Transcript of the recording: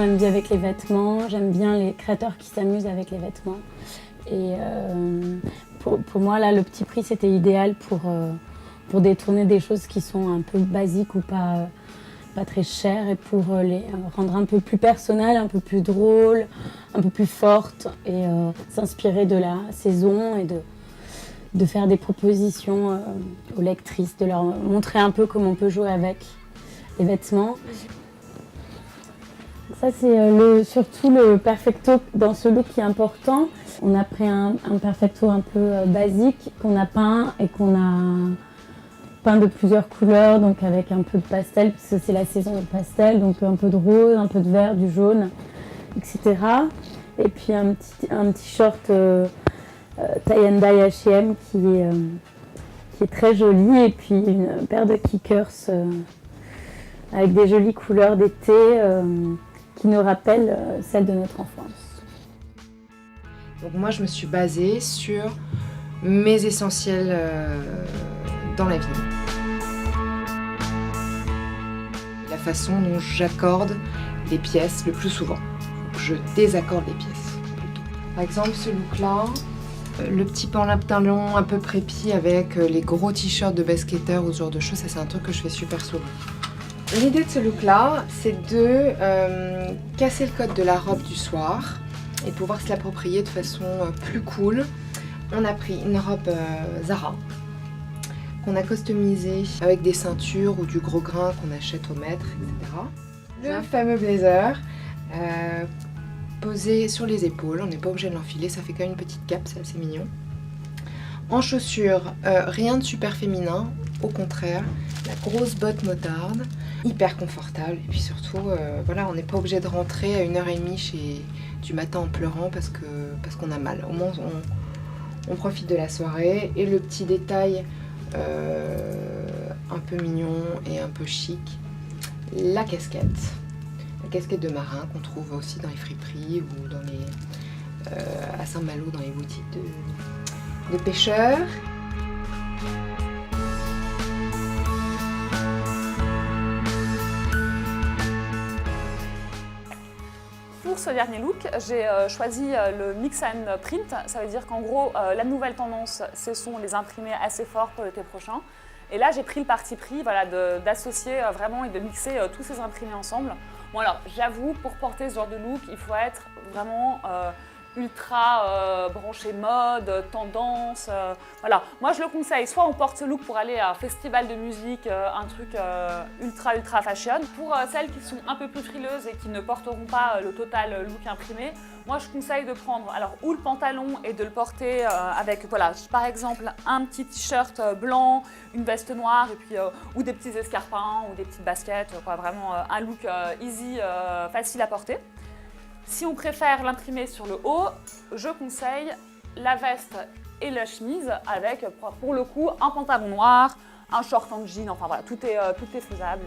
m'amuser avec les vêtements, j'aime bien les créateurs qui s'amusent avec les vêtements. Et pour moi, là, le petit prix, c'était idéal pour détourner des choses qui sont un peu basiques ou pas très chères et pour les rendre un peu plus personnelles, un peu plus drôles, un peu plus fortes et s'inspirer de la saison et de faire des propositions aux lectrices, de leur montrer un peu comment on peut jouer avec les vêtements. Ça, c'est surtout le perfecto dans ce look qui est important. On a pris un perfecto un peu basique qu'on a peint et qu'on a peint de plusieurs couleurs, donc avec un peu de pastel, puisque c'est la saison de pastel, donc un peu de rose, un peu de vert, du jaune, etc. Et puis un petit short tie and dye H&M qui est très joli, et puis une paire de kickers avec des jolies couleurs d'été qui nous rappellent celles de notre enfance. Donc moi, je me suis basée sur mes essentiels dans la vie. La façon dont j'accorde les pièces le plus souvent. Je désaccorde les pièces plutôt. Par exemple, ce look-là, le petit pantalon un peu prépi avec les gros t-shirts de basketteur ou ce genre de choses, ça c'est un truc que je fais super souvent. L'idée de ce look-là, c'est de casser le code de la robe du soir et pouvoir se l'approprier de façon plus cool. On a pris une robe Zara qu'on a customisée avec des ceintures ou du gros grain qu'on achète au mètre, etc. Le fameux blazer posé sur les épaules, on n'est pas obligé de l'enfiler, ça fait quand même une petite cape, c'est assez mignon. En chaussures, rien de super féminin, au contraire, la grosse botte motarde, hyper confortable, et puis surtout, voilà, on n'est pas obligé de rentrer à 1h30 du matin en pleurant parce qu'on a mal. Au moins, on profite de la soirée, et le petit détail un peu mignon et un peu chic, la casquette de marin qu'on trouve aussi dans les friperies ou à Saint-Malo dans les boutiques de pêcheurs. Pour ce dernier look, j'ai choisi le mix and print. Ça veut dire qu'en gros, la nouvelle tendance, ce sont les imprimés assez forts pour l'été prochain. Et là, j'ai pris le parti pris d'associer vraiment et de mixer tous ces imprimés ensemble. Bon alors, j'avoue, pour porter ce genre de look, il faut être vraiment ultra branché mode, tendance. Voilà. Moi, je le conseille. Soit on porte ce look pour aller à un festival de musique, un truc ultra fashion. Pour celles qui sont un peu plus frileuses et qui ne porteront pas le total look imprimé, moi, je conseille de prendre ou le pantalon et de le porter avec, voilà, par exemple, un petit t-shirt blanc, une veste noire, et puis, ou des petits escarpins ou des petites baskets, quoi, vraiment un look easy, facile à porter. Si on préfère l'imprimer sur le haut, je conseille la veste et la chemise avec, pour le coup, un pantalon noir, un short en jean, enfin voilà, tout est faisable.